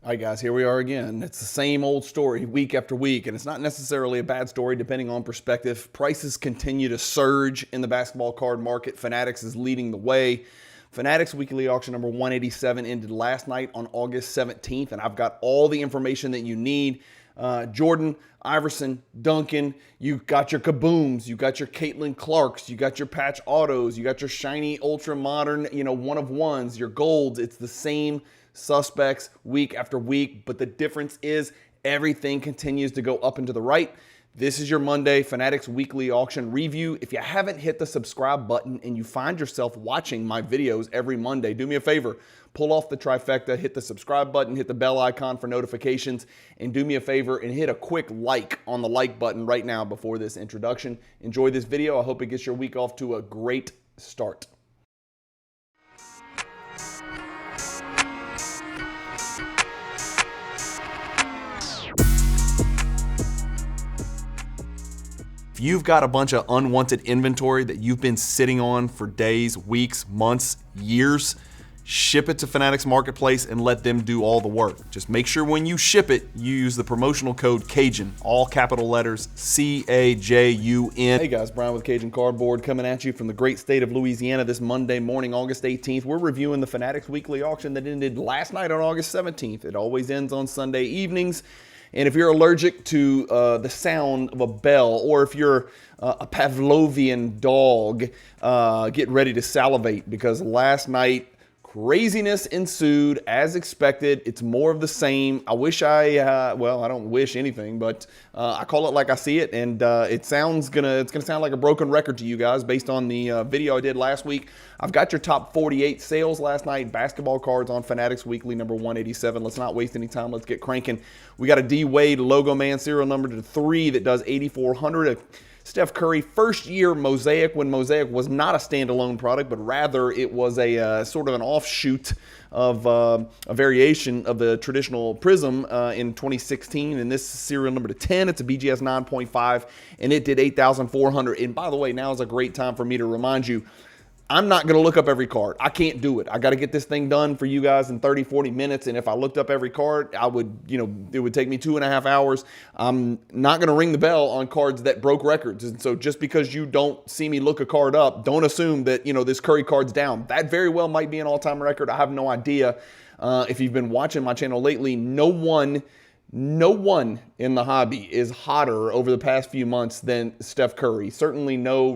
All right, guys, here we are again. It's the same old story week after week, and it's not necessarily a bad story depending on perspective. Prices continue to surge in the basketball card market. Fanatics is leading the way. Fanatics weekly auction number 187 ended last night on August 17th, and I've got all the information that you need. Jordan, Iverson, Duncan, you got your Kabooms, you got your Caitlin Clarks, you got your patch autos, you got your shiny ultra modern, one of ones, your golds. It's the same suspects week after week, but the difference is everything continues to go up and to the right. This is your Monday Fanatics weekly auction review. If you haven't hit the subscribe button and you find yourself watching my videos every Monday, do me a favor, pull off the trifecta, hit the subscribe button, hit the bell icon for notifications, and do me a favor and hit a quick like on the like button right now before this introduction. Enjoy this video. I hope it gets your week off to a great start. If you've got a bunch of unwanted inventory that you've been sitting on for days, weeks, months, years, ship it to Fanatics Marketplace and let them do all the work. Just make sure when you ship it, you use the promotional code CAJUN, all capital letters, C-A-J-U-N. Hey guys, Bryan with Cajun Cardboard coming at you from the great state of Louisiana this Monday morning, August 18th. We're reviewing the Fanatics weekly auction that ended last night on August 17th. It always ends on Sunday evenings. And if you're allergic to the sound of a bell, or if you're a Pavlovian dog, get ready to salivate, because last night craziness ensued as expected. It's more of the same. I wish well, I don't wish anything, but I call it like I see it, and it's gonna sound like a broken record to you guys based on the video I did last week. I've got your top 48 sales last night, basketball cards on Fanatics Weekly number 187. Let's not waste any time. Let's get cranking. We got a D Wade logo man serial number to 3 that does 8,400. Steph Curry first year Mosaic, when Mosaic was not a standalone product, but rather it was a sort of an offshoot of a variation of the traditional Prism in 2016. And this serial number to 10, it's a BGS 9.5, and it did 8,400. And by the way, now is a great time for me to remind you, I'm not going to look up every card. I can't do it. I got to get this thing done for you guys in 30, 40 minutes. And if I looked up every card, it would take me 2.5 hours. I'm not going to ring the bell on cards that broke records. And so just because you don't see me look a card up, don't assume that, this Curry card's down. That very well might be an all-time record. I have no idea. If you've been watching my channel lately, no one in the hobby is hotter over the past few months than Steph Curry. Certainly no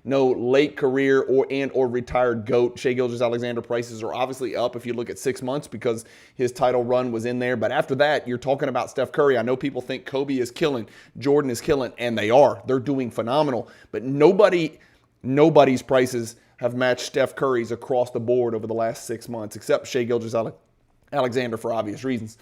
late career or retired GOAT. Shai Gilgeous-Alexander prices are obviously up if you look at 6 months because his title run was in there. But after that, you're talking about Steph Curry. I know people think Kobe is killing, Jordan is killing, and they are. They're doing phenomenal. But nobody's prices have matched Steph Curry's across the board over the last 6 months, except Shai Gilgeous-Alexander for obvious reasons.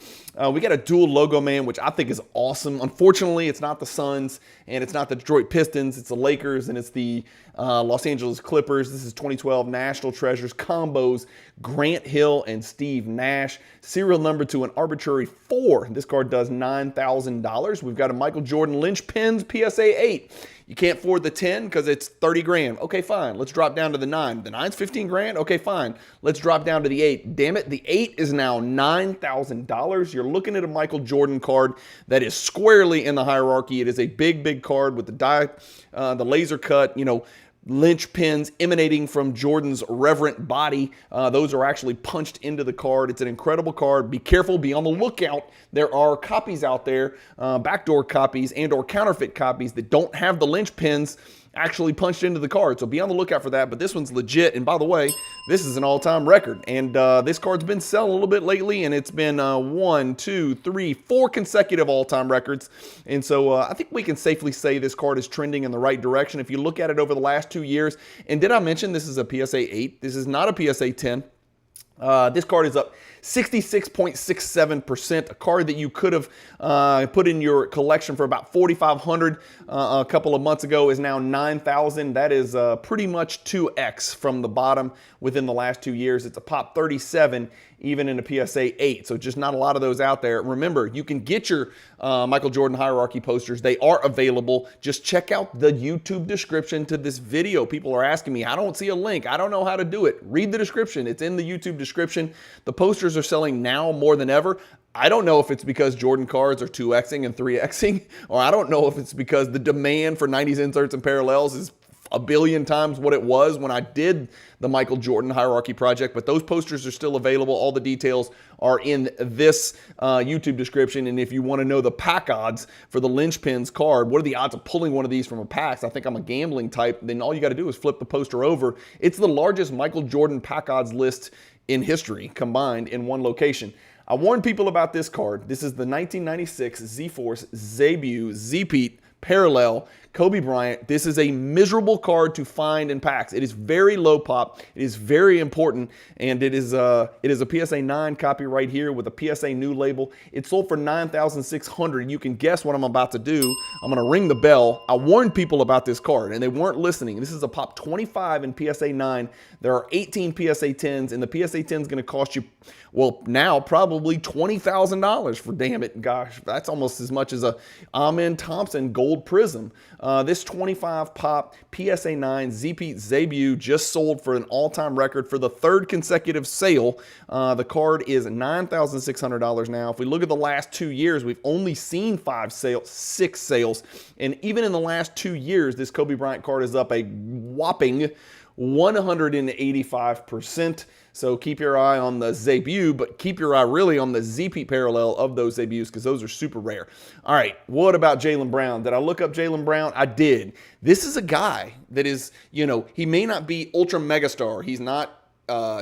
We got a dual logo man, which I think is awesome. Unfortunately, it's not the Suns and it's not the Detroit Pistons. It's the Lakers and it's the Los Angeles Clippers. This is 2012 National Treasures combos, Grant Hill and Steve Nash. Serial number to an arbitrary 4. This card does $9,000. We've got a Michael Jordan lynchpins PSA 8. You can't afford the 10 because it's 30 grand. Okay, fine. Let's drop down to the 9. The 9's 15 grand. Okay, fine. Let's drop down to the 8. Damn it, the 8 is now $9,000. You're looking at a Michael Jordan card that is squarely in the hierarchy. It is a big, big card with the laser cut, lynch pins emanating from Jordan's reverent body. Those are actually punched into the card. It's an incredible card. Be careful. Be on the lookout. There are copies out there, backdoor copies and or counterfeit copies that don't have the lynch pins actually punched into the card. So be on the lookout for that. But this one's legit. And by the way, this is an all-time record. And this card's been selling a little bit lately, and it's been 1, 2, 3, 4 consecutive all-time records. And so I think we can safely say this card is trending in the right direction. If you look at it over the last 2 years, and did I mention this is a PSA 8? This is not a PSA 10. This card is up 66.67%. A card that you could have put in your collection for about $4,500 a couple of months ago is now $9,000. That is pretty much 2x from the bottom within the last 2 years. It's a pop 37 even in a PSA 8. So just not a lot of those out there. Remember, you can get your Michael Jordan hierarchy posters. They are available. Just check out the YouTube description to this video. People are asking me, I don't see a link. I don't know how to do it. Read the description. It's in the YouTube description. The posters posters are selling now more than ever. I don't know if it's because Jordan cards are 2Xing and 3Xing, or I don't know if it's because the demand for 90s inserts and parallels is a billion times what it was when I did the Michael Jordan hierarchy project, but those posters are still available. All the details are in this YouTube description. And if you want to know the pack odds for the lynchpins card, what are the odds of pulling one of these from a pack? I think I'm a gambling type. Then all you got to do is flip the poster over. It's the largest Michael Jordan pack odds list in history combined in one location. I warned people about this card. This is the 1996 Z-Force Zabue Z-Pete Parallel Kobe Bryant. This is a miserable card to find in packs. It is very low pop. It is very important, and it is a PSA 9 copy right here with a PSA new label. It sold for $9,600. You can guess what I'm about to do. I'm going to ring the bell. I warned people about this card, and they weren't listening. This is a pop 25 in PSA 9. There are 18 PSA 10s, and the PSA 10 is going to cost you, well, now probably $20,000 for, damn it, gosh, that's almost as much as a Amen Thompson gold prism. This 25 pop PSA 9 Z-Pete Zabue just sold for an all-time record for the third consecutive sale. The card is $9,600 now. If we look at the last 2 years, we've only seen 6 sales. And even in the last 2 years, this Kobe Bryant card is up a whopping 185%. So keep your eye on the Zabue, but keep your eye really on the Z-Pete parallel of those Zabues because those are super rare. All right, what about Jaylen Brown? Did I look up Jaylen Brown? I did. This is a guy that is, he may not be ultra megastar. He's not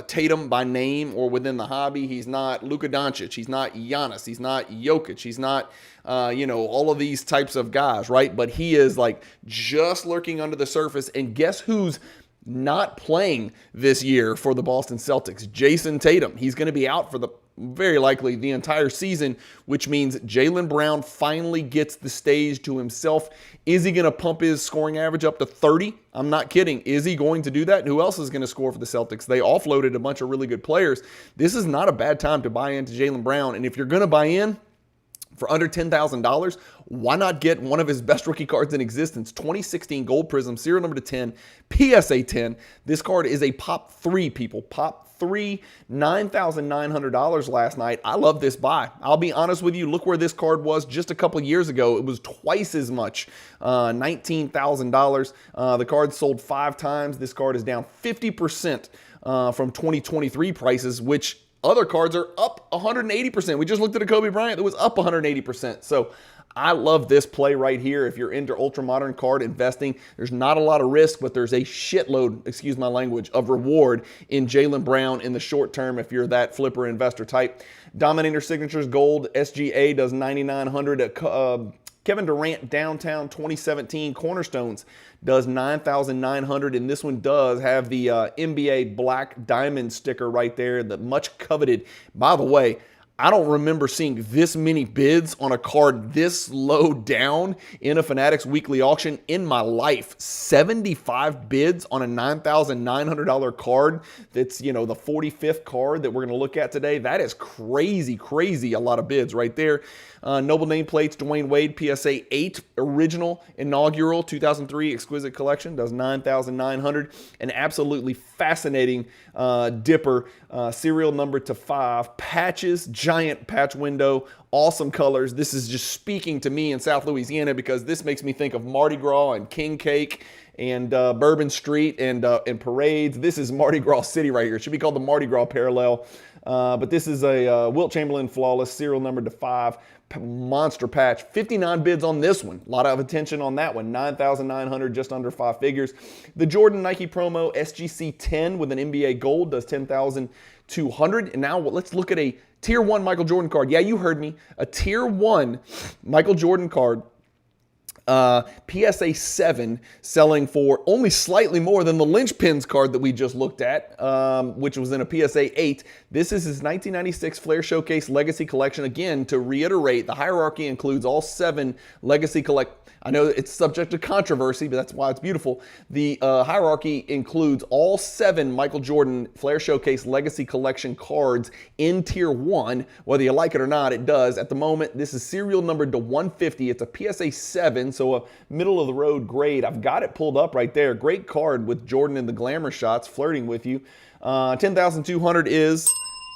Tatum by name or within the hobby. He's not Luka Doncic. He's not Giannis. He's not Jokic. He's not, all of these types of guys, right? But he is like just lurking under the surface. And guess who's not playing this year for the Boston Celtics? Jason Tatum. He's going to be out for very likely the entire season, which means Jaylen Brown finally gets the stage to himself. Is he going to pump his scoring average up to 30? I'm not kidding. Is he going to do that? And who else is going to score for the Celtics? They offloaded a bunch of really good players. This is not a bad time to buy into Jaylen Brown. And if you're going to buy in for under $10,000, why not get one of his best rookie cards in existence? 2016 Gold Prism, serial number to 10, PSA 10. This card is a Pop 3, people. Pop 3, $9,900 last night. I love this buy. I'll be honest with you. Look where this card was just a couple years ago. It was twice as much, $19,000. The card sold 5 times. This card is down 50% from 2023 prices, which other cards are up 180%. We just looked at a Kobe Bryant that was up 180%. So I love this play right here. If you're into ultra modern card investing, there's not a lot of risk, but there's a shitload, excuse my language, of reward in Jaylen Brown in the short term if you're that flipper investor type. Dominator Signatures Gold, SGA does 9,900. Kevin Durant Downtown 2017 Cornerstones does 9,900, and this one does have the NBA Black Diamond sticker right there, the much coveted. By the way, I don't remember seeing this many bids on a card this low down in a Fanatics weekly auction in my life. 75 bids on a $9,900 card. That's, the 45th card that we're going to look at today. That is crazy, crazy. A lot of bids right there. Noble nameplates, Dwayne Wade, PSA 8, original, inaugural, 2003 exquisite collection, does 9,900. An absolutely fascinating dipper, serial number to 5, patches, giant patch window, awesome colors. This is just speaking to me in South Louisiana because this makes me think of Mardi Gras and King Cake and Bourbon Street and parades. This is Mardi Gras City right here. It should be called the Mardi Gras Parallel. But this is a Wilt Chamberlain Flawless, serial number to 5, monster patch. 59 bids on this one. A lot of attention on that one. 9,900, just under 5 figures. The Jordan Nike Promo SGC 10 with an NBA Gold does 10,200. And now let's look at a Tier 1 Michael Jordan card. Yeah, you heard me. A Tier 1 Michael Jordan card. PSA 7 selling for only slightly more than the lynchpins card that we just looked at, which was in a PSA 8. This is his 1996 Flair Showcase Legacy Collection. Again, to reiterate, the hierarchy includes all 7 Legacy I know it's subject to controversy, but that's why it's beautiful. The hierarchy includes all 7 Michael Jordan Flair Showcase Legacy Collection cards in Tier 1. Whether you like it or not, it does. At the moment, this is serial numbered to 150. It's a PSA 7, so a middle-of-the-road grade. I've got it pulled up right there. Great card with Jordan in the glamour shots flirting with you. 10,200 is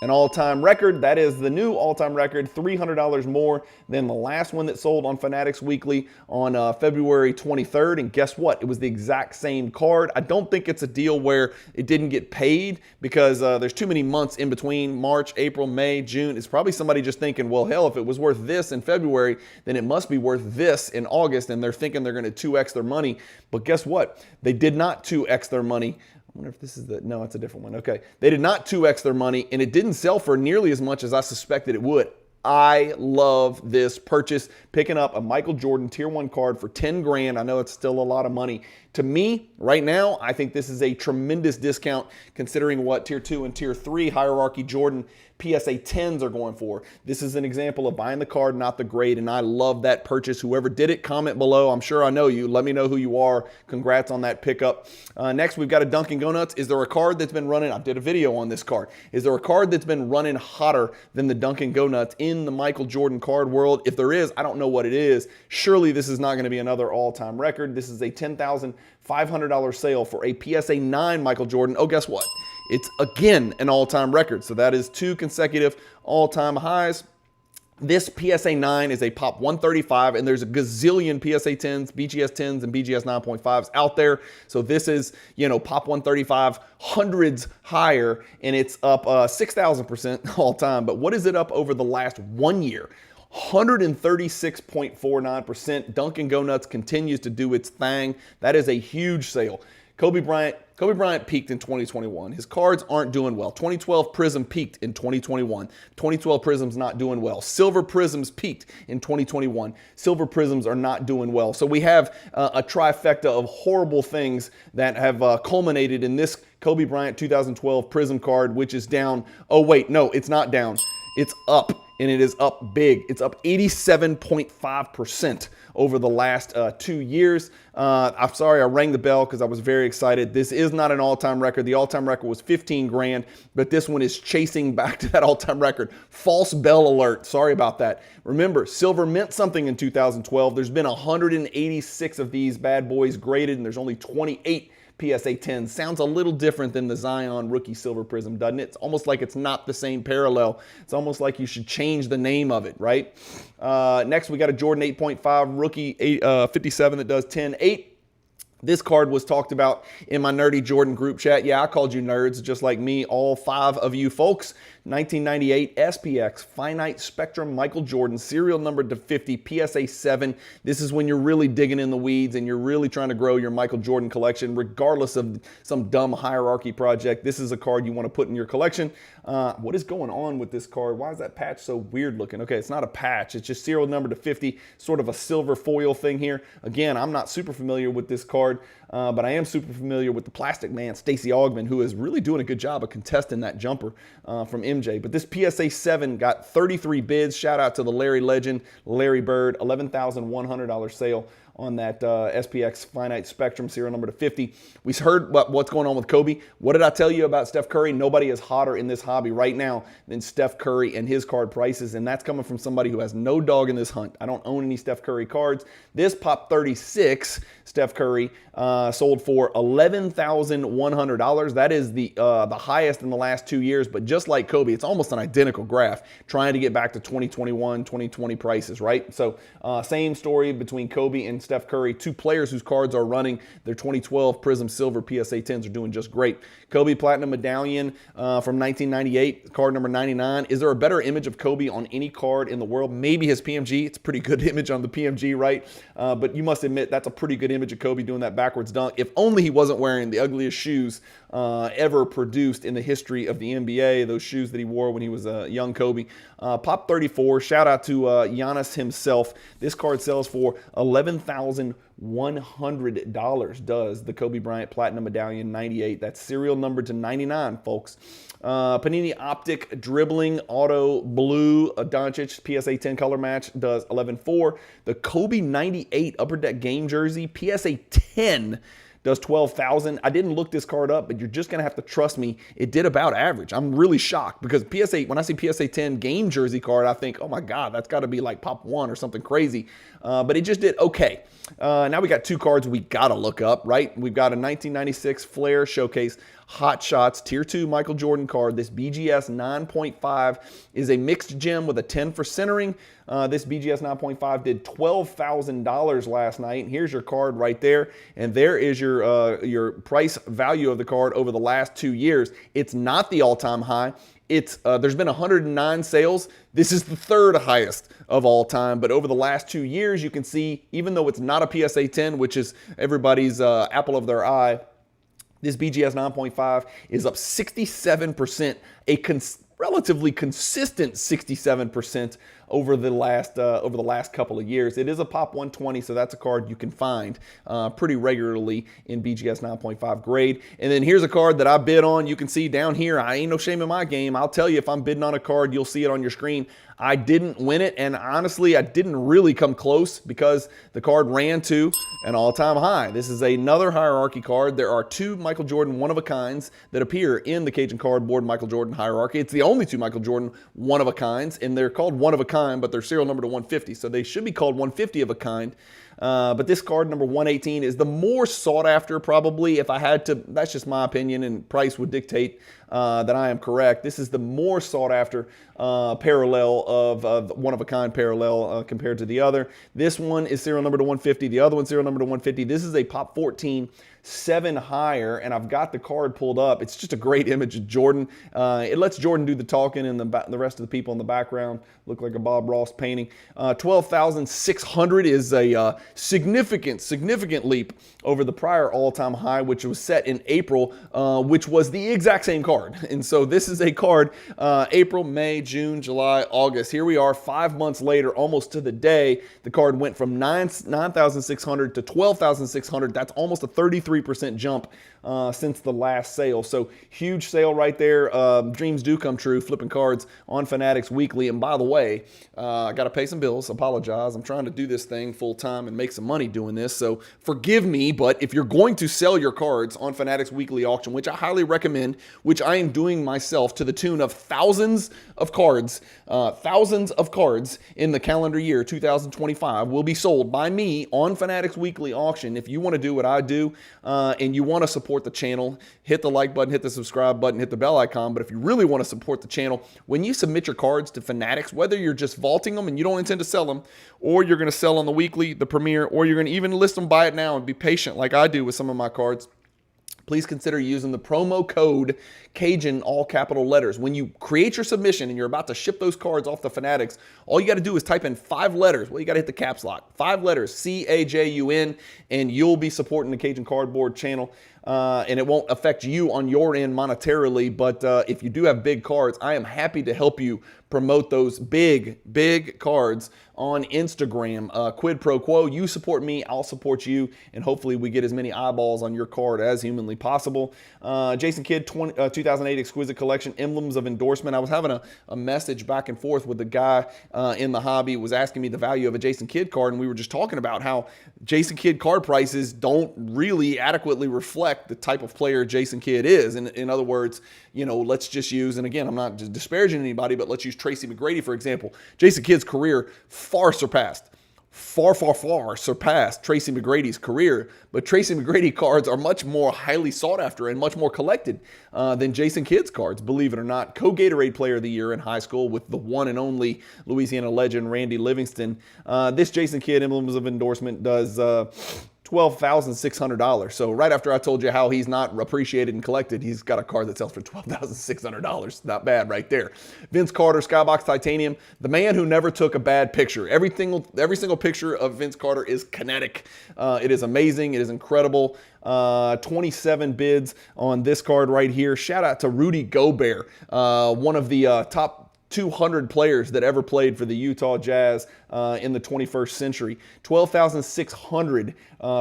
An all-time record. That is the new all-time record, $300 more than the last one that sold on Fanatics Weekly on February 23rd. And guess what? It was the exact same card. I don't think it's a deal where it didn't get paid because there's too many months in between March, April, May, June. It's probably somebody just thinking, well, hell, if it was worth this in February, then it must be worth this in August. And they're thinking they're going to 2x their money. But guess what? They did not 2x their money. I wonder if this is the, no, it's a different one. Okay. They did not 2x their money, and it didn't sell for nearly as much as I suspected it would. I love this purchase, picking up a Michael Jordan Tier 1 card for 10 grand. I know it's still a lot of money. To me, right now, I think this is a tremendous discount considering what Tier 2 and Tier 3 hierarchy Jordan PSA 10s are going for. This is an example of buying the card, not the grade, and I love that purchase. Whoever did it, comment below. I'm sure I know you. Let me know who you are. Congrats on that pickup. Next, we've got a Dunkin Go Nuts. Is there a card that's been running? I did a video on this card. Is there a card that's been running hotter than the Dunkin Go Nuts in the Michael Jordan card world? If there is, I don't know what it is. Surely this is not going to be another all-time record. This is a $10,500 sale for a PSA 9 Michael Jordan. Oh, guess what? It's again an all-time record. So that is 2 consecutive all-time highs. This PSA 9 is a Pop 135, and there's a gazillion PSA 10s, BGS 10s, and BGS 9.5s out there. So this is, you know, Pop 135, hundreds higher, and it's up 6,000% all time. But what is it up over the last 1 year? 136.49%. Dunkin Go Nuts continues to do its thing. That is a huge sale. Kobe Bryant peaked in 2021. His cards aren't doing well. 2012 Prism peaked in 2021. 2012 Prism's not doing well. Silver Prisms peaked in 2021. Silver Prisms are not doing well. So we have a trifecta of horrible things that have culminated in this Kobe Bryant 2012 Prism card, which is down. Oh, wait, no, it's not down. It's up, and it is up big. It's up 87.5% over the last 2 years. I'm sorry I rang the bell because I was very excited. This is not an all-time record. The all-time record was 15 grand, but this one is chasing back to that all-time record. False bell alert. Sorry about that. Remember, silver meant something in 2012. There's been 186 of these bad boys graded, and there's only 28 PSA 10. Sounds a little different than the Zion rookie silver prism, doesn't it? It's almost like it's not the same parallel. It's almost like you should change the name of it, right? Next, we got a Jordan 8.5 rookie 57 that does 10.8. This card was talked about in my Nerdy Jordan group chat. Yeah, I called you nerds, just like me, all 5 of you folks. 1998 SPX Finite Spectrum Michael Jordan, serial number to 50, PSA 7. This is when you're really digging in the weeds and you're really trying to grow your Michael Jordan collection, regardless of some dumb hierarchy project. This is a card you want to put in your collection. What is going on with this card? Why is that patch so weird looking? Okay, it's not a patch. It's just serial number to 50, sort of a silver foil thing here. Again, I'm not super familiar with this card, but I am super familiar with the Plastic Man, Stacey Augmon, who is really doing a good job of contesting that jumper from MJ. But this PSA 7 got 33 bids. Shout out to the Larry legend, Larry Bird, $11,100 sale on that SPX Finite Spectrum serial number to 50. We heard what's going on with Kobe. What did I tell you about Steph Curry? Nobody is hotter in this hobby right now than Steph Curry and his card prices, and that's coming from somebody who has no dog in this hunt. I don't own any Steph Curry cards. This Pop 36 Steph Curry sold for $11,100. That is the highest in the last 2 years, but just like Kobe, it's almost an identical graph, trying to get back to 2021, 2020 prices, right? So same story between Kobe and Steph Curry, 2 players whose cards are running. Their 2012 Prism Silver PSA 10s are doing just great. Kobe Platinum Medallion from 1998, card number 99. Is there a better image of Kobe on any card in the world? Maybe his PMG. It's a pretty good image on the PMG, right? But you must admit that's a pretty good image of Kobe doing that backwards dunk. If only he wasn't wearing the ugliest shoes ever produced in the history of the NBA, those shoes that he wore when he was a young Kobe. Pop 34, shout out to Giannis himself. This card sells for $11,100 does the Kobe Bryant Platinum Medallion 98. That's serial number to 99, folks. Panini Optic Dribbling Auto Blue Doncic PSA 10 color match does $11,400. The Kobe 98 Upper Deck Game Jersey PSA 10 does $12,000. I didn't look this card up, but you're just going to have to trust me. It did about average. I'm really shocked because PSA, when I see PSA 10 game jersey card, I think, oh my God, that's got to be like Pop 1 or something crazy. But it just did okay. Now we got 2 cards we got to look up, right? We've got a 1996 Flair Showcase Hot Shots Tier 2 Michael Jordan card. This BGS 9.5 is a mixed gem with a 10 for centering. This BGS 9.5 did $12,000 last night. Here's your card right there, and there is your price value of the card over the last 2 years. It's not the all-time high. There's been 109 sales. This is the third highest of all time. But over the last 2 years, you can see, even though it's not a PSA 10, which is everybody's apple of their eye, this BGS 9.5 is up 67%, relatively consistent 67% over the last couple of years. It is a Pop 120, so that's a card you can find pretty regularly in BGS 9.5 grade. And then here's a card that I bid on. You can see down here, I ain't no shame in my game. I'll tell you, if I'm bidding on a card, you'll see it on your screen. I didn't win it, and honestly, I didn't really come close because the card ran to an all-time high. This is another hierarchy card. There are 2 Michael Jordan one-of-a-kinds that appear in the Cajun Cardboard Michael Jordan hierarchy. It's the only 2 Michael Jordan one-of-a-kinds, and they're called one-of-a-kind, but they're serial number to 150, so they should be called 150 of a kind. But this card, number 118, is the more sought after, probably. If I had to, that's just my opinion, and price would dictate that I am correct. This is the more sought after parallel of one-of-a-kind parallel compared to the other. This one is serial number to 150. The other one serial number to 150. This is a Pop 14, 7 higher, and I've got the card pulled up. It's just a great image of Jordan. It lets Jordan do the talking, and the rest of the people in the background look like a Bob Ross painting. 12,600 is a significant leap over the prior all-time high, which was set in April, which was the exact same card. And so this is a card April, May, June, July, August. Here we are 5 months later, almost to the day. The card went from 9,600 to 12,600. That's almost a 33% jump since the last sale. So huge sale right there. Dreams do come true, flipping cards on Fanatics Weekly. And by the way, I got to pay some bills. Apologize. I'm trying to do this thing full time and make some money doing this. So forgive me, but if you're going to sell your cards on Fanatics Weekly Auction, which I highly recommend, which I am doing myself to the tune of thousands of cards in the calendar year 2025 will be sold by me on Fanatics Weekly Auction. If you want to do what I do and you want to support the channel, hit the like button, hit the subscribe button, hit the bell icon. But if you really want to support the channel, when you submit your cards to Fanatics, whether you're just vaulting them and you don't intend to sell them, or you're going to sell on the weekly, the premiere, or you're going to even list them, buy it now, and be patient like I do with some of my cards, please consider using the promo code Cajun, all capital letters. When you create your submission and you're about to ship those cards off to Fanatics, all you got to do is type in 5 letters. Well, you got to hit the caps lock. 5 letters, C-A-J-U-N, and you'll be supporting the Cajun Cardboard channel. And it won't affect you on your end monetarily, but if you do have big cards, I am happy to help you promote those big cards on Instagram. Quid pro quo, you support me, I'll support you, and hopefully we get as many eyeballs on your card as humanly possible. Jason Kidd, 2008 Exquisite Collection, Emblems of Endorsement. I was having a message back and forth with the guy in the hobby, was asking me the value of a Jason Kidd card, and we were just talking about how Jason Kidd card prices don't really adequately reflect the type of player Jason Kidd is. In other words, you know, let's just use, and again, I'm not just disparaging anybody, but let's use Tracy McGrady, for example. Jason Kidd's career far surpassed Tracy McGrady's career, but Tracy McGrady cards are much more highly sought after and much more collected than Jason Kidd's cards, believe it or not. Co-Gatorade Player of the Year in high school with the one and only Louisiana legend Randy Livingston. This Jason Kidd Emblems of Endorsement does $12,600. So right after I told you how he's not appreciated and collected, he's got a card that sells for $12,600. Not bad right there. Vince Carter, Skybox Titanium, the man who never took a bad picture. Every single picture of Vince Carter is kinetic. It is amazing. It is incredible. 27 bids on this card right here. Shout out to Rudy Gobert, one of the top 200 players that ever played for the Utah Jazz in the 21st century. $12,600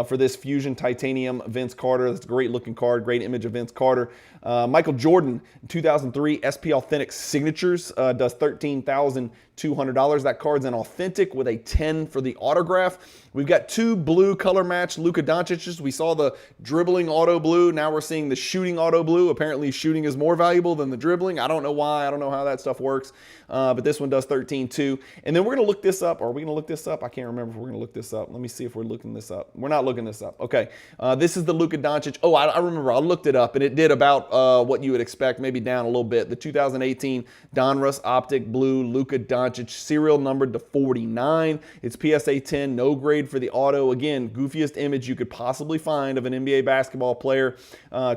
for this Fusion Titanium Vince Carter. That's a great looking card, great image of Vince Carter. Michael Jordan, 2003 SP Authentic Signatures, does $13,200. $200. That card's an authentic with a 10 for the autograph. We've got 2 blue color match Luka Doncic's. We saw the dribbling auto blue. Now we're seeing the shooting auto blue. Apparently shooting is more valuable than the dribbling. I don't know why. I don't know how that stuff works. But this one does 13.2. And then we're going to look this up. Are we going to look this up? I can't remember if we're going to look this up. Let me see if we're looking this up. We're not looking this up. Okay. This is the Luka Doncic. Oh, I remember. I looked it up, and it did about what you would expect, maybe down a little bit. The 2018 Donruss Optic Blue Luka Doncic, serial numbered to 49. It's PSA 10, no grade for the auto. Again, goofiest image you could possibly find of an NBA basketball player.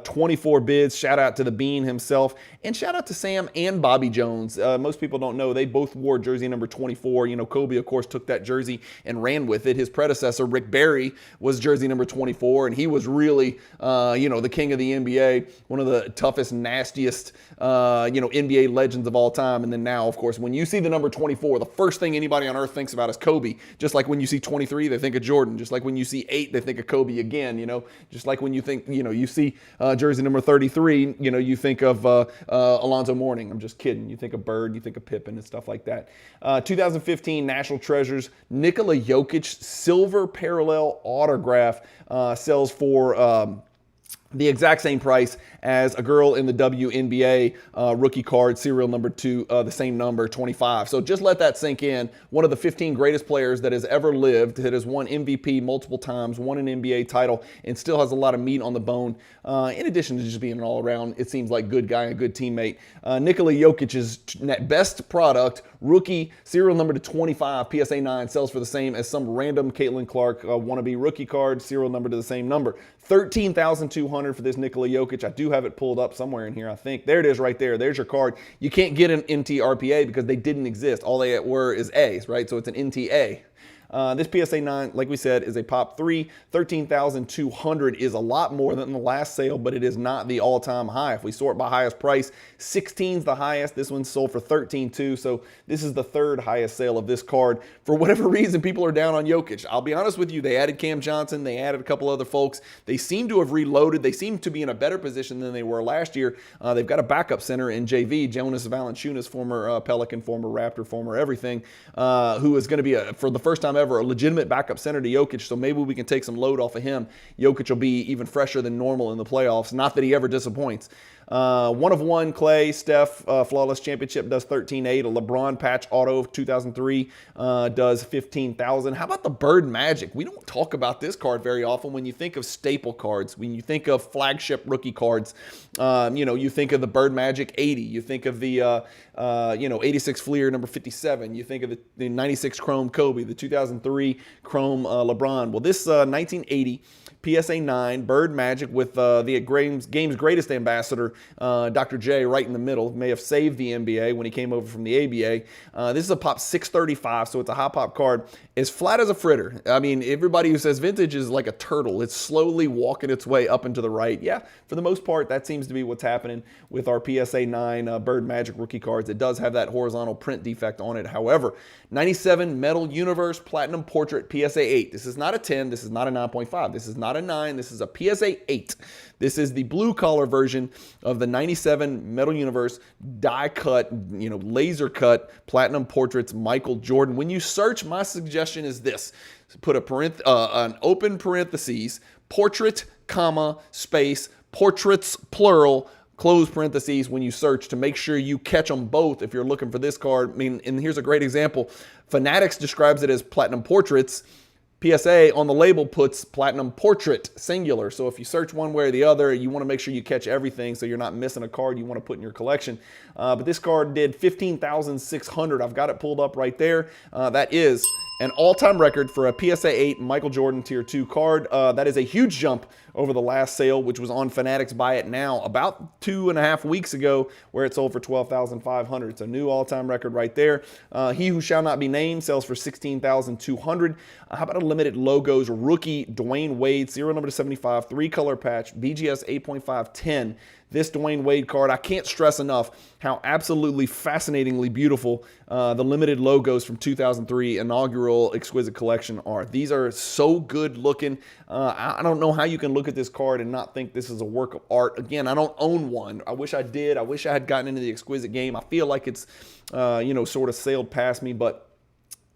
24 bids. Shout out to the Bean himself, and shout out to Sam and Bobby Jones. Most people don't know they both wore jersey number 24. You know, Kobe, of course, took that jersey and ran with it. His predecessor, Rick Barry, was jersey number 24, and he was really, the king of the NBA, one of the toughest, nastiest, NBA legends of all time. And then now, of course, when you see the number 24, the first thing anybody on earth thinks about is Kobe. Just like when you see 23, they think of Jordan. Just like when you see 8, they think of Kobe again. Just like when you think, you see jersey number 33, you think of Alonzo Mourning. I'm just kidding. You think of Bird, you think of Pippen and stuff like that. 2015 National Treasures, Nikola Jokic silver parallel autograph sells for the exact same price as a girl in the WNBA rookie card, serial number 2, the same number, 25. So just let that sink in. One of the 15 greatest players that has ever lived, that has won MVP multiple times, won an NBA title, and still has a lot of meat on the bone. In addition to just being an all-around, it seems like, good guy, a good teammate. Nikola Jokic's best product, rookie, serial number to 25, PSA 9, sells for the same as some random Caitlin Clark wannabe rookie card, serial number to the same number. $13,200 for this Nikola Jokic. I do have it pulled up somewhere in here, I think. There it is right there. There's your card. You can't get an NTRPA because they didn't exist. All they were is A's, right? So it's an NTA. This PSA 9, like we said, is a pop 3. $13,200 is a lot more than the last sale, but it is not the all-time high. If we sort by highest price, 16's the highest. This one sold for $13,200, so this is the 3rd highest sale of this card. For whatever reason, people are down on Jokic. I'll be honest with you, they added Cam Johnson, they added a couple other folks. They seem to have reloaded. They seem to be in a better position than they were last year. They've got a backup center in JV, Jonas Valanciunas, former Pelican, former Raptor, former everything, who is going to be, for the first time ever, a legitimate backup center to Jokic, so maybe we can take some load off of him. Jokic will be even fresher than normal in the playoffs. Not that he ever disappoints. 1 of 1 Clay, Steph, Flawless Championship does $13,800. A LeBron patch auto of 2003 does $15,000. How about the Bird Magic? We don't talk about this card very often. When you think of staple cards, when you think of flagship rookie cards, you think of the Bird Magic 80. You think of the 86 Fleer number 57. You think of the 96 Chrome Kobe, the 2003 Chrome LeBron. Well, this 1980 PSA 9 Bird Magic with the game's greatest ambassador, Dr. J, right in the middle. May have saved the NBA when he came over from the ABA. This is a pop 635, so it's a high pop card. As flat as a fritter. I mean, everybody who says vintage is like a turtle. It's slowly walking its way up and to the right. Yeah, for the most part, that seems to be what's happening with our PSA 9 Bird Magic rookie cards. It does have that horizontal print defect on it. However, 97 Metal Universe Platinum Portrait PSA 8. This is not a 10. This is not a 9.5. This is not a 9. This is a PSA 8. This is the blue collar version of the 97 Metal Universe die cut, laser cut Platinum Portraits Michael Jordan. When you search, my suggestion is this. Put an open parentheses, portrait, comma, space, portraits, plural, close parentheses when you search to make sure you catch them both if you're looking for this card. I mean, and here's a great example. Fanatics describes it as Platinum Portraits. PSA on the label puts Platinum Portrait, singular. So if you search one way or the other, you want to make sure you catch everything so you're not missing a card you want to put in your collection. But this card did $15,600. I've got it pulled up right there. That is an all-time record for a PSA 8 Michael Jordan Tier 2 card. That is a huge jump over the last sale, which was on Fanatics Buy It Now about 2.5 weeks ago, where it sold for $12,500. It's a new all-time record right there. He Who Shall Not Be Named sells for $16,200. How about a limited logos rookie Dwayne Wade, serial number to 75, 3-color patch, BGS 8.510. this Dwayne Wade card. I can't stress enough how absolutely fascinatingly beautiful the limited logos from 2003 inaugural Exquisite Collection are. These are so good looking. I don't know how you can look at this card and not think this is a work of art. Again, I don't own one. I wish I did. I wish I had gotten into the Exquisite game. I feel like it's, sort of sailed past me, but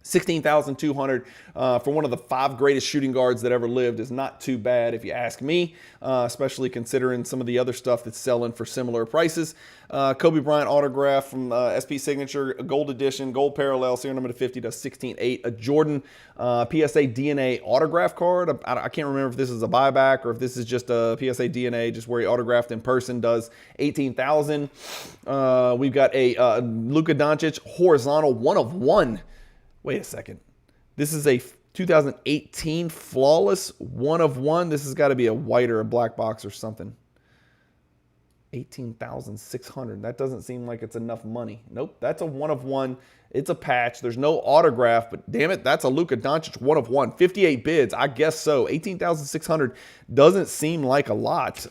$16,200 for one of the 5 greatest shooting guards that ever lived is not too bad if you ask me, especially considering some of the other stuff that's selling for similar prices. Kobe Bryant autograph from SP Signature, a gold edition, gold parallel, serial number to 50 to 16.8. A Jordan PSA DNA autograph card. I can't remember if this is a buyback or if this is just a PSA DNA, just where he autographed in person, does $18,000. We've got a Luka Doncic horizontal 1 of 1. Wait a second. This is a 2018 flawless 1 of 1. This has got to be a white or a black box or something. $18,600. That doesn't seem like it's enough money. Nope, that's a 1 of 1. It's a patch. There's no autograph, but damn it, that's a Luka Doncic 1 of 1. 58 bids, I guess so. $18,600 doesn't seem like a lot.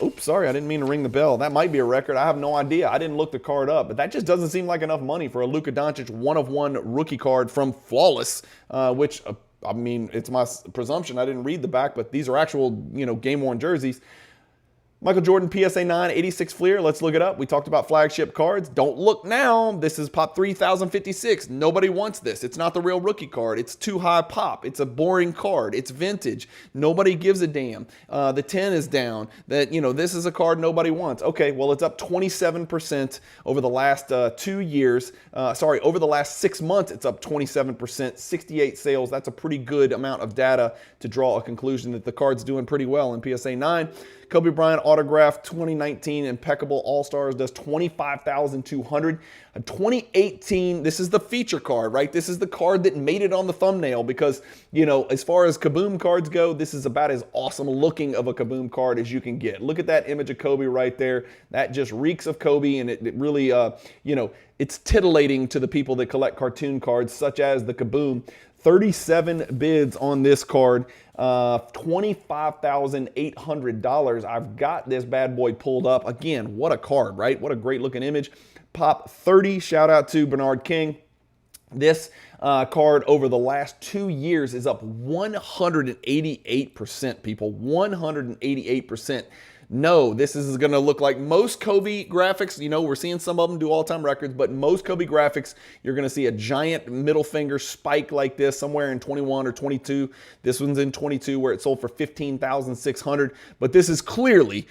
Oops, sorry, I didn't mean to ring the bell. That might be a record. I have no idea. I didn't look the card up, but that just doesn't seem like enough money for a Luka Doncic 1 of 1 rookie card from Flawless, which, I mean, it's my presumption. I didn't read the back, but these are actual, game-worn jerseys. Michael Jordan PSA 9 86 Fleer. Let's look it up. We talked about flagship cards. Don't look now. This is pop 3056. Nobody wants this. It's not the real rookie card. It's too high pop. It's a boring card. It's vintage. Nobody gives a damn. The 10 is down. This is a card nobody wants. Okay, well, it's up 27% over the last 2 years. Over the last 6 months, it's up 27%. 68 sales. That's a pretty good amount of data to draw a conclusion that the card's doing pretty well in PSA 9. Kobe Bryant autograph 2019 impeccable All-Stars does $25,200. 2018, this is the feature card, right? This is the card that made it on the thumbnail because, as far as Kaboom cards go, this is about as awesome looking of a Kaboom card as you can get. Look at that image of Kobe right there. That just reeks of Kobe, and it really, it's titillating to the people that collect cartoon cards such as the Kaboom. 37 bids on this card, $25,800. I've got this bad boy pulled up. Again, what a card, right? What a great looking image. Pop 30, shout out to Bernard King. This card over the last 2 years is up 188%, people, 188%. No, this is going to look like most Kobe graphics. We're seeing some of them do all-time records, but most Kobe graphics, you're going to see a giant middle finger spike like this somewhere in 21 or 22. This one's in 22 where it sold for $15,600. But this is clearly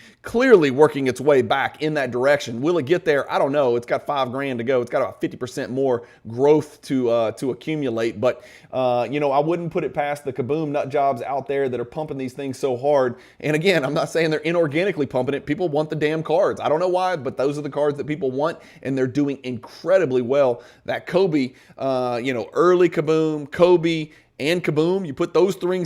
working its way back in that direction. Will it get there? I don't know. It's got $5,000 to go. It's got about 50% more growth to accumulate. But, I wouldn't put it past the Kaboom nut jobs out there that are pumping these things so hard. And again, I'm not saying they're inorganic pumping it. People want the damn cards. I don't know why, but those are the cards that people want, and they're doing incredibly well. That Kobe, early Kaboom, Kobe, and Kaboom, you put those three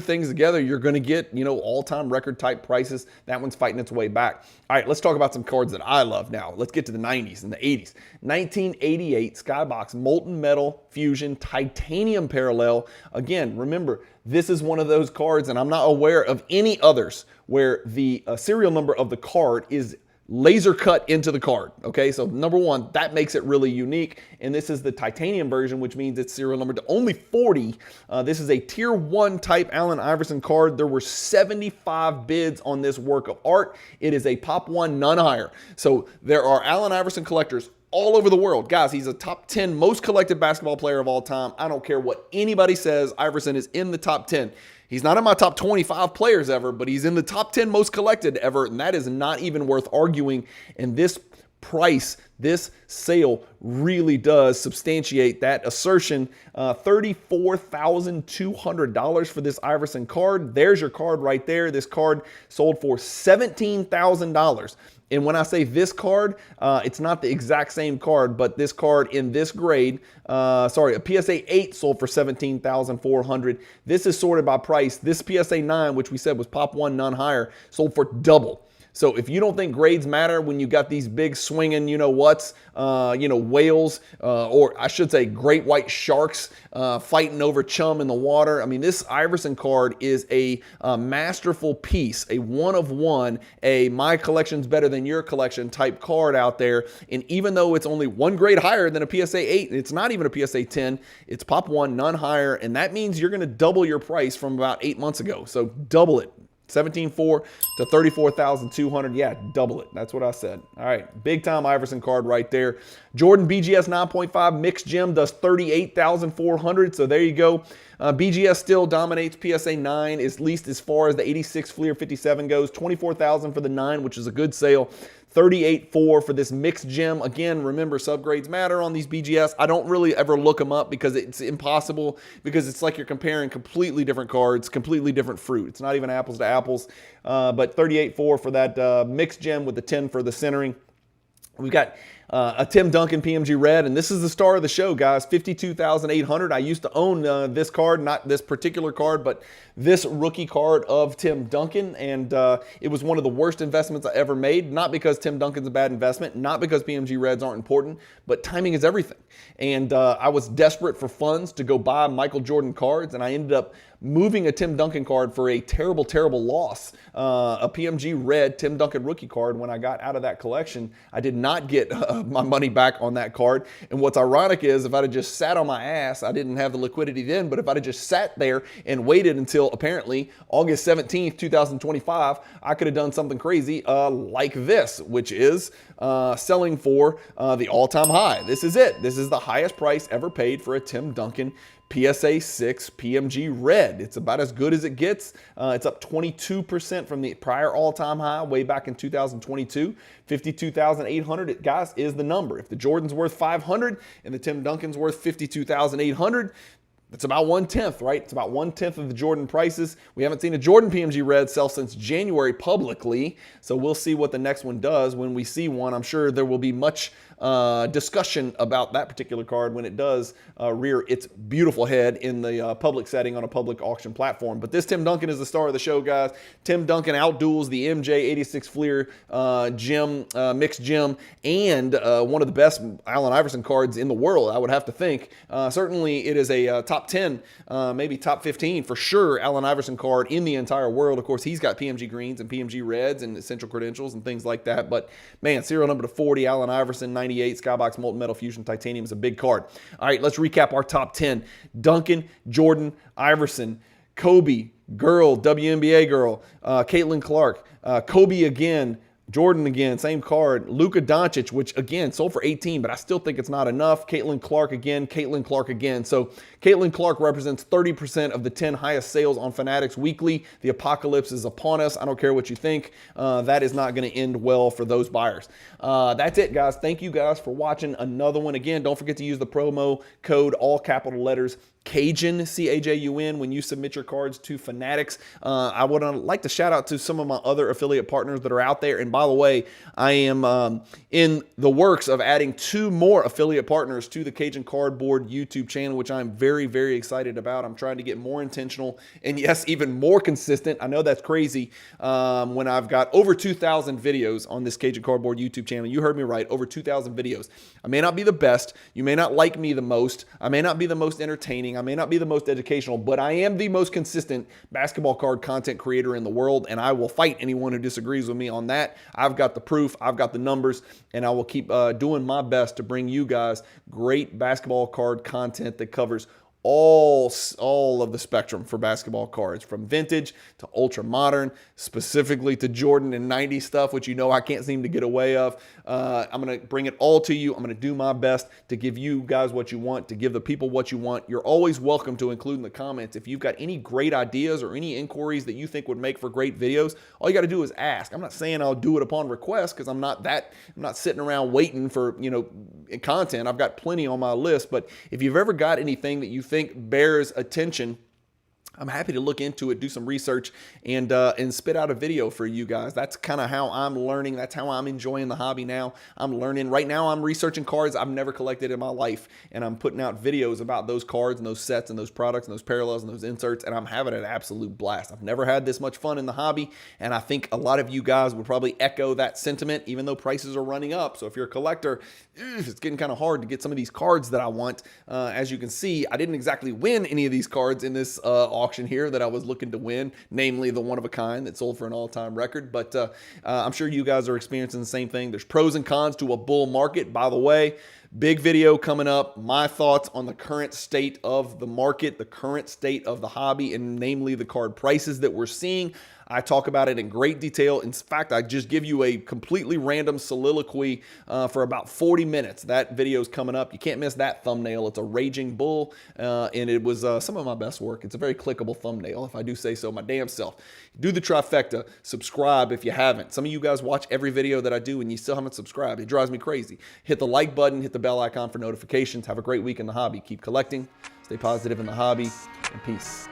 things together, you're going to get, all-time record type prices. That one's fighting its way back. All right, let's talk about some cards that I love now. Let's get to the 90s and the 80s. 1988 Skybox Molten Metal Fusion Titanium Parallel. Again, remember, this is one of those cards, and I'm not aware of any others where the serial number of the card is laser cut into the card. Okay, so number one, that makes it really unique. And this is the titanium version, which means it's serial numbered to only 40. This is a tier 1 type Allen Iverson card. There were 75 bids on this work of art. It is a pop 1, none higher. So there are Allen Iverson collectors all over the world. Guys, he's a top 10 most collected basketball player of all time. I don't care what anybody says. Iverson is in the top 10. He's not in my top 25 players ever, but he's in the top 10 most collected ever, and that is not even worth arguing. And this price, this sale really does substantiate that assertion. $34,200 for this Iverson card. There's your card right there. This card sold for $17,000. And when I say this card, it's not the exact same card, but this card in this grade, a PSA 8 sold for $17,400. This is sorted by price. This PSA 9, which we said was pop 1, none higher, sold for double. So if you don't think grades matter when you got these big swinging, whales, or I should say great white sharks fighting over chum in the water. I mean, this Iverson card is a masterful piece, a one of one, a my collection's better than your collection type card out there. And even though it's only one grade higher than a PSA 8, it's not even a PSA 10, it's Pop 1, none higher. And that means you're going to double your price from about 8 months ago. So double it. 17.4 to 34,200. Yeah, double it. That's what I said. All right, big time Iverson card right there. Jordan BGS 9.5 mixed gem does 38,400. So there you go. BGS still dominates. PSA 9, at least as far as the 86 Fleer 57 goes. 24,000 for the 9, which is a good sale. 38.4 for this mixed gem. Again, remember, subgrades matter on these BGS. I don't really ever look them up because it's impossible, because it's like you're comparing completely different cards, completely different fruit. It's not even apples to apples. But 38.4 for that mixed gem with the 10 for the centering. We've got a Tim Duncan PMG Red, and this is the star of the show, guys. 52,800. I used to own this card, not this particular card, but this rookie card of Tim Duncan, and it was one of the worst investments I ever made. Not because Tim Duncan's a bad investment, not because PMG Reds aren't important, but timing is everything. And I was desperate for funds to go buy Michael Jordan cards, and I ended up moving a Tim Duncan card for a terrible, terrible loss. A PMG Red Tim Duncan rookie card. When I got out of that collection, I did not get my money back on that card. And what's ironic is if I'd have just sat on my ass, I didn't have the liquidity then, but if I'd have just sat there and waited until apparently August 17th, 2025, I could have done something crazy like this, which is selling for the all-time high. This is it. This is the highest price ever paid for a Tim Duncan PSA 6 PMG Red. It's about as good as it gets. It's up 22% from the prior all-time high way back in 2022. 52,800, guys, is the number. If the Jordan's worth 500 and the Tim Duncan's worth 52,800, it's about 1/10, right? It's about 1/10 of the Jordan prices. We haven't seen a Jordan PMG Red sell since January publicly, so we'll see what the next one does when we see one. I'm sure there will be much discussion about that particular card when it does rear its beautiful head in the public setting on a public auction platform. But this Tim Duncan is the star of the show, guys. Tim Duncan outduels the MJ 86 Fleer gem, mixed gem, and one of the best Allen Iverson cards in the world, I would have to think. Certainly it is a top 10, maybe top 15 for sure Allen Iverson card in the entire world. Of course, he's got PMG greens and PMG reds and essential credentials and things like that. But man, serial number to 40, Allen Iverson, 98, Skybox Molten Metal Fusion Titanium is a big card. All right, let's recap our top 10. Duncan, Jordan, Iverson, Kobe, girl, WNBA girl, Caitlin Clark, Kobe again, Jordan again, same card. Luka Doncic, which again sold for 18, but I still think it's not enough. Caitlin Clark again, Caitlin Clark again. So Caitlin Clark represents 30% of the 10 highest sales on Fanatics weekly. The apocalypse is upon us. I don't care what you think. That is not going to end well for those buyers. That's it, guys. Thank you guys for watching another one. Again, don't forget to use the promo code, all capital letters, Cajun, C-A-J-U-N, when you submit your cards to Fanatics. I would like to shout out to some of my other affiliate partners that are out there. And by the way, I am in the works of adding 2 more affiliate partners to the Cajun Cardboard YouTube channel, which I'm very, very excited about. I'm trying to get more intentional and, yes, even more consistent. I know that's crazy when I've got over 2,000 videos on this Cajun Cardboard YouTube channel. You heard me right, over 2,000 videos. I may not be the best. You may not like me the most. I may not be the most entertaining. I may not be the most educational, but I am the most consistent basketball card content creator in the world, and I will fight anyone who disagrees with me on that. I've got the proof, I've got the numbers, and I will keep doing my best to bring you guys great basketball card content that covers all of the spectrum for basketball cards, from vintage to ultra modern, specifically to Jordan and 90 stuff, which you know I can't seem to get away of. I'm going to bring it all to you. I'm going to do my best to give you guys what you want, to give the people what you want. You're always welcome to include in the comments if you've got any great ideas or any inquiries that you think would make for great videos. All you got to do is ask. I'm not saying I'll do it upon request, because I'm not sitting around waiting for, content. I've got plenty on my list, but if you've ever got anything that you think bears attention, I'm happy to look into it, do some research, and spit out a video for you guys. That's kind of how I'm learning. That's how I'm enjoying the hobby now. I'm learning. Right now, I'm researching cards I've never collected in my life, and I'm putting out videos about those cards and those sets and those products and those parallels and those inserts, and I'm having an absolute blast. I've never had this much fun in the hobby, and I think a lot of you guys would probably echo that sentiment, even though prices are running up. So if you're a collector, it's getting kind of hard to get some of these cards that I want. As you can see, I didn't exactly win any of these cards in this auction here that I was looking to win, namely the one of a kind that sold for an all-time record. But I'm sure you guys are experiencing the same thing. There's pros and cons to a bull market. By the way, big video coming up, my thoughts on the current state of the market, the current state of the hobby, and namely the card prices that we're seeing. I talk about it in great detail. In fact, I just give you a completely random soliloquy for about 40 minutes. That video is coming up. You can't miss that thumbnail. It's a raging bull, and it was some of my best work. It's a very clickable thumbnail, if I do say so my damn self. Do the trifecta. Subscribe if you haven't. Some of you guys watch every video that I do, and you still haven't subscribed. It drives me crazy. Hit the like button. Hit the bell icon for notifications. Have a great week in the hobby. Keep collecting. Stay positive in the hobby, and peace.